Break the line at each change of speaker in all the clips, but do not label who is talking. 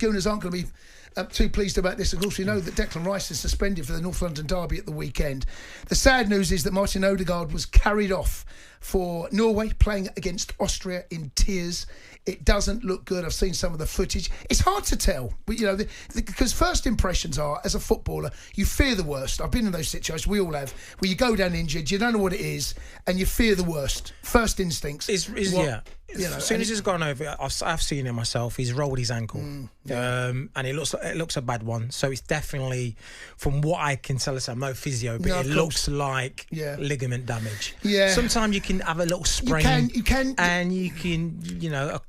Gooners aren't going to be too pleased about this. Of course, we know that Declan Rice is suspended for the North London derby at the weekend. The sad news is that Martin Odegaard was carried off for Norway, playing against Austria in tears. It doesn't look good. I've seen some of the footage. It's hard to tell, but because first impressions are, as a footballer, you fear the worst. I've been in those situations, we all have, where you go down injured, you don't know what it is, and you fear the worst. First instincts.
As soon as he's gone over, I've seen it myself. He's rolled his ankle, and it looks a bad one. So it's definitely, from what I can tell, I'm no physio, but it looks like ligament damage. Yeah. Sometimes you can have a little sprain. You can, and you can,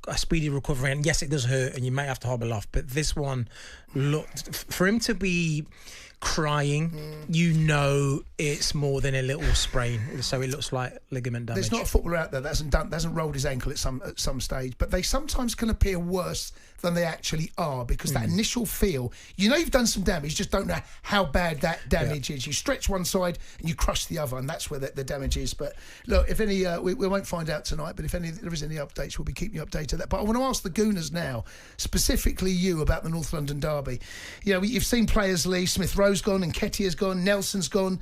a speedy recovery. And yes, it does hurt, and you may have to hobble off. But this one looked, for him to be crying, it's more than a little sprain, so it looks like ligament damage.
There's not a footballer out there that hasn't rolled his ankle at some stage, but they sometimes can appear worse than they actually are, because that initial feel, you've done some damage, you just don't know how bad that damage is. You stretch one side and you crush the other, and that's where the damage is. But look, if any, we won't find out tonight, but if there is any updates, we'll be keeping you updated on that. But I want to ask the Gooners now, specifically you, about the North London derby. You've seen players leave. Smith Rowe's gone, and Nketiah's gone, Nelson's gone,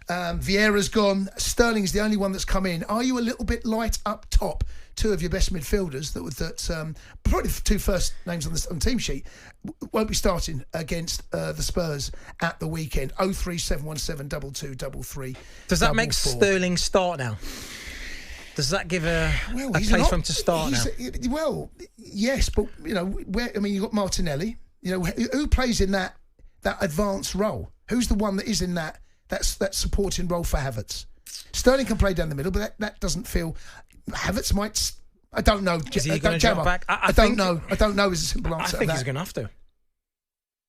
Vieira's gone, Sterling's the only one that's come in. Are you a little bit light up top? Two of your best midfielders that probably the two first names on the team sheet won't be starting against the Spurs at the weekend. 03717 2233.
Does that make Sterling start now? Does that give a place for him to start now?
Well, yes, but you've got Martinelli. Who plays in that advanced role? Who's the one that is in that supporting role for Havertz? Sterling can play down the middle, but that doesn't feel. Havertz might. I don't know.
Is he going to jump back?
I don't know. I don't know is a simple answer.
I think he's going to have to.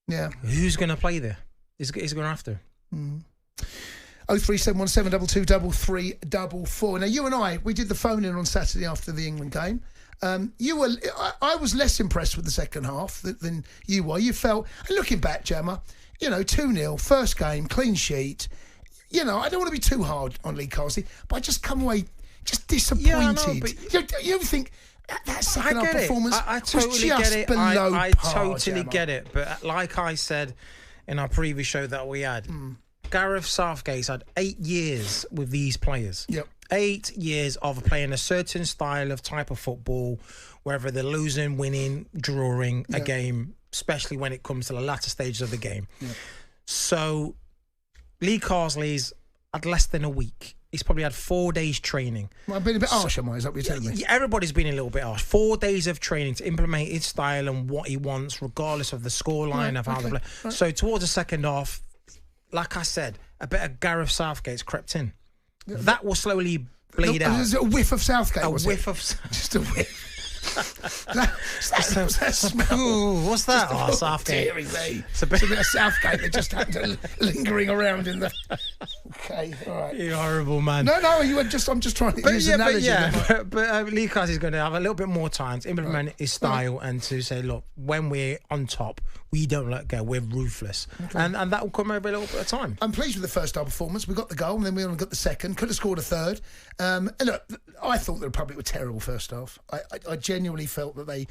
Yeah.
Who's going to play there? He's going to have to.
03717 223344. Now, you and I, we did the phone in on Saturday after the England game. I was less impressed with the second half than you were. You felt, looking back, Gemma, 2-0, first game, clean sheet. I don't want to be too hard on Lee Carsley, but I just come away just disappointed. Yeah, I know, but you think that second half performance
I totally
was just
get it.
below
I
par,
totally
Gemma.
get it. But like I said in our previous show that we had, Gareth Southgate's had 8 years with these players.
Yep.
8 years of playing a certain style of type of football, whether they're losing, winning, drawing a game, especially when it comes to the latter stages of the game. Yeah. So Lee Carsley's had less than a week. He's probably had 4 days training.
Well, I've been a bit harsh, am I? Is that what you're telling me?
Everybody's been a little bit harsh. 4 days of training to implement his style and what he wants, regardless of the scoreline of how they play. Right. So towards the second half, like I said, a bit of Gareth Southgate's crept in. Yeah. That will slowly bleed out.
There's a whiff of Southgate,
Just a whiff.
that smell.
Ooh, what's that? Southgate.
It's a bit of Southgate that just happened to lingering around in the. Okay, all right.
You horrible man.
No, I'm just trying to use an analogy.
But Lee Carsley is going to have a little bit more time to implement his style and to say, look, when we're on top, we don't let go. We're ruthless, and that will come over a little bit of time.
I'm pleased with the first half performance. We got the goal, and then we only got the second. Could have scored a third. And look, I thought the Republic were terrible first half. I genuinely felt that they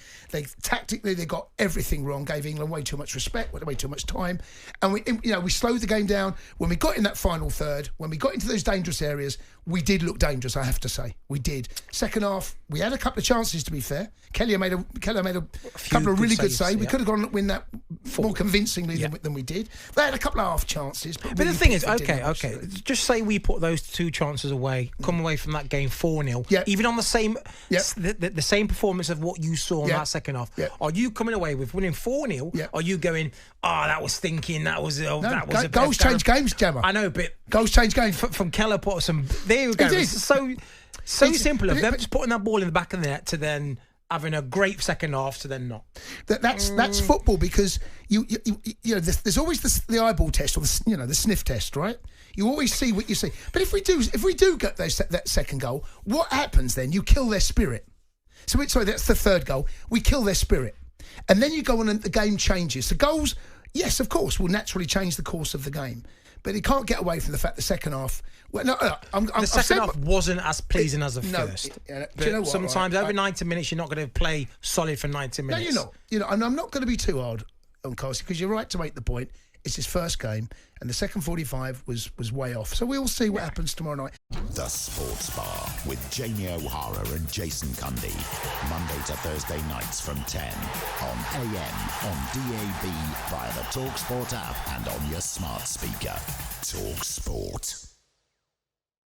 tactically they got everything wrong. Gave England way too much respect, way too much time, and we slowed the game down. When we got in that final third, when we got into those dangerous areas, we did look dangerous. I have to say, we did. Second half, we had a couple of chances. To be fair, Kelleher made a couple of really good saves. We could have gone and win that more convincingly than we did. They had a couple of half chances, but
the thing is, okay, just say we put those 2 chances away, come away from that game 4-0, even on the same the same performance of what you saw in that second half. Are you coming away with winning 4-0? Are you going, that was thinking, that was
goals change games, Gemma.
I know, but
goals change games.
From Kelleher put some. There we go. It's so simple of them just putting that ball in the back of the net to then having a great second half to then not.
That's football, because you know there's always the eyeball test or the sniff test, right? You always see what you see. But if we do get that second goal, what happens then? You kill their spirit. So that's the third goal. We kill their spirit, and then you go on and the game changes. The goals, yes, of course, will naturally change the course of the game. But he can't get away from the fact the second half. Well, no,
the second half wasn't as pleasing as the first.
Do you know what?
Sometimes over 90 minutes, you're not going to play solid for 90 minutes.
No, you're not. And I'm not going to be too hard on Carson because you're right to make the point. It's his first game, and the second 45 was way off. So we'll see what happens tomorrow night.
The Sports Bar with Jamie O'Hara and Jason Cundy. Monday to Thursday nights from 10 on AM, on DAB, via the talkSPORT app and on your smart speaker. talkSPORT.